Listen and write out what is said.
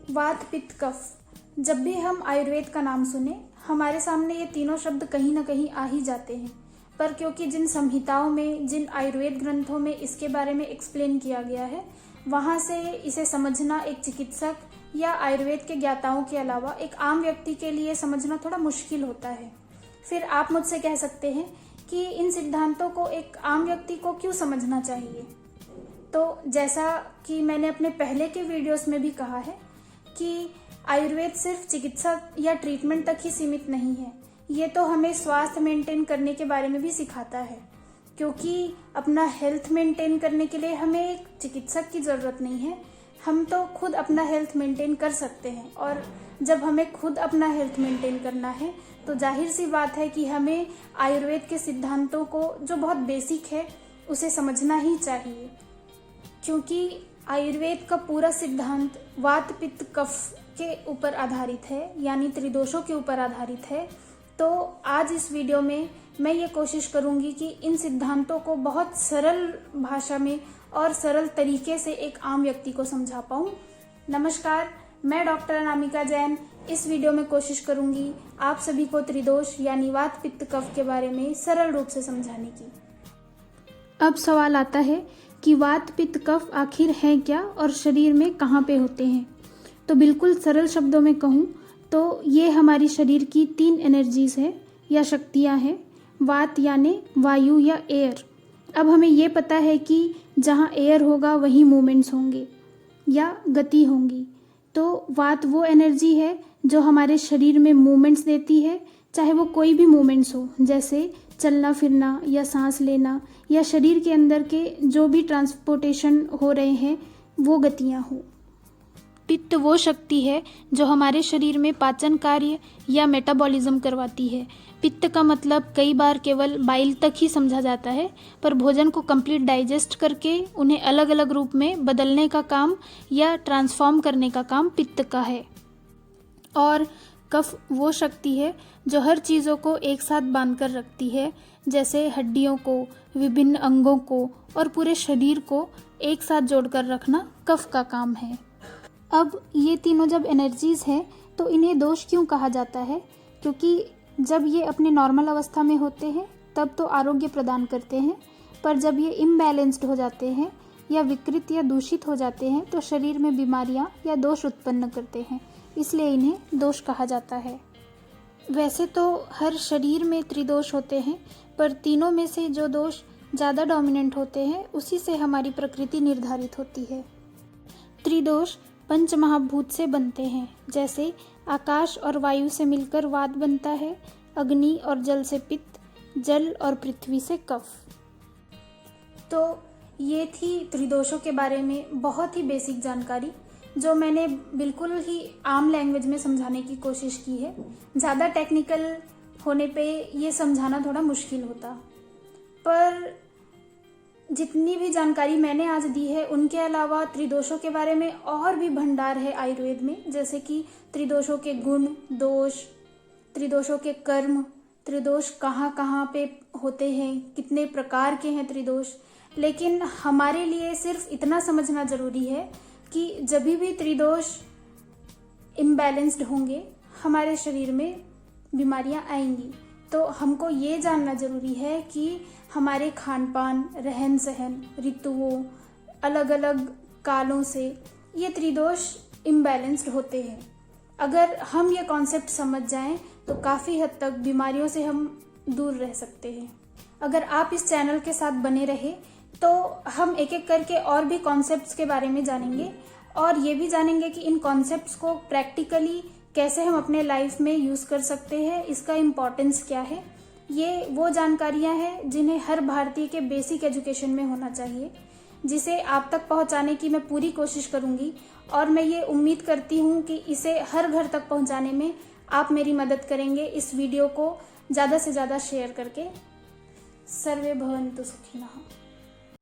वात, पित्त, कफ। जब भी हम आयुर्वेद का नाम सुने हमारे सामने ये तीनों शब्द कहीं ना कहीं आ ही जाते हैं। पर क्योंकि जिन संहिताओं में, जिन आयुर्वेद ग्रंथों में इसके बारे में एक्सप्लेन किया गया है, वहाँ से इसे समझना एक चिकित्सक या आयुर्वेद के ज्ञाताओं के अलावा एक आम व्यक्ति के लिए समझना थोड़ा मुश्किल होता है। फिर आप मुझसे कह सकते हैं कि इन सिद्धांतों को एक आम व्यक्ति को क्यों समझना चाहिए। तो जैसा कि मैंने अपने पहले के वीडियोस में भी कहा है कि आयुर्वेद सिर्फ चिकित्सा या ट्रीटमेंट तक ही सीमित नहीं है, ये तो हमें स्वास्थ्य मेंटेन करने के बारे में भी सिखाता है। क्योंकि अपना हेल्थ मेंटेन करने के लिए हमें एक चिकित्सक की ज़रूरत नहीं है, हम तो खुद अपना हेल्थ मेंटेन कर सकते हैं। और जब हमें खुद अपना हेल्थ मेंटेन करना है तो जाहिर सी बात है कि हमें आयुर्वेद के सिद्धांतों को, जो बहुत बेसिक है, उसे समझना ही चाहिए। क्योंकि आयुर्वेद का पूरा सिद्धांत वात, पित्त, कफ के ऊपर आधारित है, यानी त्रिदोषों के ऊपर आधारित है। तो आज इस वीडियो में मैं ये कोशिश करूंगी कि इन सिद्धांतों को बहुत सरल भाषा में और सरल तरीके से एक आम व्यक्ति को समझा पाऊँ। नमस्कार, मैं डॉक्टर अनामिका जैन इस वीडियो में कोशिश करूंगी आप सभी को त्रिदोष यानी वात, पित्त, कफ के बारे में सरल रूप से समझाने की। अब सवाल आता है कि वात, पित्त, कफ आखिर है क्या और शरीर में कहाँ पे होते हैं। तो बिल्कुल सरल शब्दों में कहूँ तो ये हमारी शरीर की 3 एनर्जीज है या शक्तियाँ हैं। वात यानी वायु या एयर। अब हमें ये पता है कि जहाँ एयर होगा वहीं मूवमेंट्स होंगे या गति होंगी। तो वात वो एनर्जी है जो हमारे शरीर में मूवमेंट्स देती है, चाहे वो कोई भी मूवमेंट्स हो, जैसे चलना फिरना या सांस लेना या शरीर के अंदर के जो भी ट्रांसपोर्टेशन हो रहे हैं वो गतियाँ हो। पित्त वो शक्ति है जो हमारे शरीर में पाचन कार्य या मेटाबॉलिज्म करवाती है। पित्त का मतलब कई बार केवल बाइल तक ही समझा जाता है, पर भोजन को कंप्लीट डाइजेस्ट करके उन्हें अलग अलग रूप में बदलने का काम या ट्रांसफॉर्म करने का काम पित्त का है। और कफ वो शक्ति है जो हर चीज़ों को एक साथ बांध कर रखती है, जैसे हड्डियों को, विभिन्न अंगों को और पूरे शरीर को एक साथ जोड़कर रखना कफ का काम है। अब ये तीनों जब एनर्जीज़ हैं तो इन्हें दोष क्यों कहा जाता है? क्योंकि जब ये अपने नॉर्मल अवस्था में होते हैं तब तो आरोग्य प्रदान करते हैं, पर जब ये इम्बैलेंस्ड हो जाते हैं या विकृत या दूषित हो जाते हैं तो शरीर में बीमारियां या दोष उत्पन्न करते हैं, इसलिए इन्हें दोष कहा जाता है। वैसे तो हर शरीर में त्रिदोष होते हैं, पर तीनों में से जो दोष ज़्यादा डोमिनेंट होते हैं उसी से हमारी प्रकृति निर्धारित होती है। त्रिदोष पंच महाभूत से बनते हैं, जैसे आकाश और वायु से मिलकर वात बनता है, अग्नि और जल से पित्त, जल और पृथ्वी से कफ। तो ये थी त्रिदोषों के बारे में बहुत ही बेसिक जानकारी, जो मैंने बिल्कुल ही आम लैंग्वेज में समझाने की कोशिश की है। ज़्यादा टेक्निकल होने पे ये समझाना थोड़ा मुश्किल होता, पर जितनी भी जानकारी मैंने आज दी है उनके अलावा त्रिदोषों के बारे में और भी भंडार है आयुर्वेद में, जैसे कि त्रिदोषों के गुण, दोष, त्रिदोषों के कर्म, त्रिदोष कहाँ कहाँ पे होते हैं, कितने प्रकार के हैं त्रिदोष। लेकिन हमारे लिए सिर्फ इतना समझना जरूरी है कि जब भी त्रिदोष इम्बैलेंस्ड होंगे हमारे शरीर में बीमारियां आएंगी। तो हमको ये जानना जरूरी है कि हमारे खान पान, रहन सहन, ऋतुओं, अलग अलग कालों से ये त्रिदोष इम्बैलेंस्ड होते हैं। अगर हम ये कॉन्सेप्ट समझ जाएं तो काफ़ी हद तक बीमारियों से हम दूर रह सकते हैं। अगर आप इस चैनल के साथ बने रहे तो हम एक एक करके और भी कॉन्सेप्ट्स के बारे में जानेंगे और ये भी जानेंगे कि इन कॉन्सेप्ट्स को प्रैक्टिकली कैसे हम अपने लाइफ में यूज़ कर सकते हैं, इसका इम्पोर्टेंस क्या है। ये वो जानकारियां हैं जिन्हें हर भारतीय के बेसिक एजुकेशन में होना चाहिए, जिसे आप तक पहुंचाने की मैं पूरी कोशिश करूंगी। और मैं ये उम्मीद करती हूं कि इसे हर घर तक पहुंचाने में आप मेरी मदद करेंगे, इस वीडियो को ज़्यादा से ज़्यादा शेयर करके। सर्वे भवन्तु सुखिनः।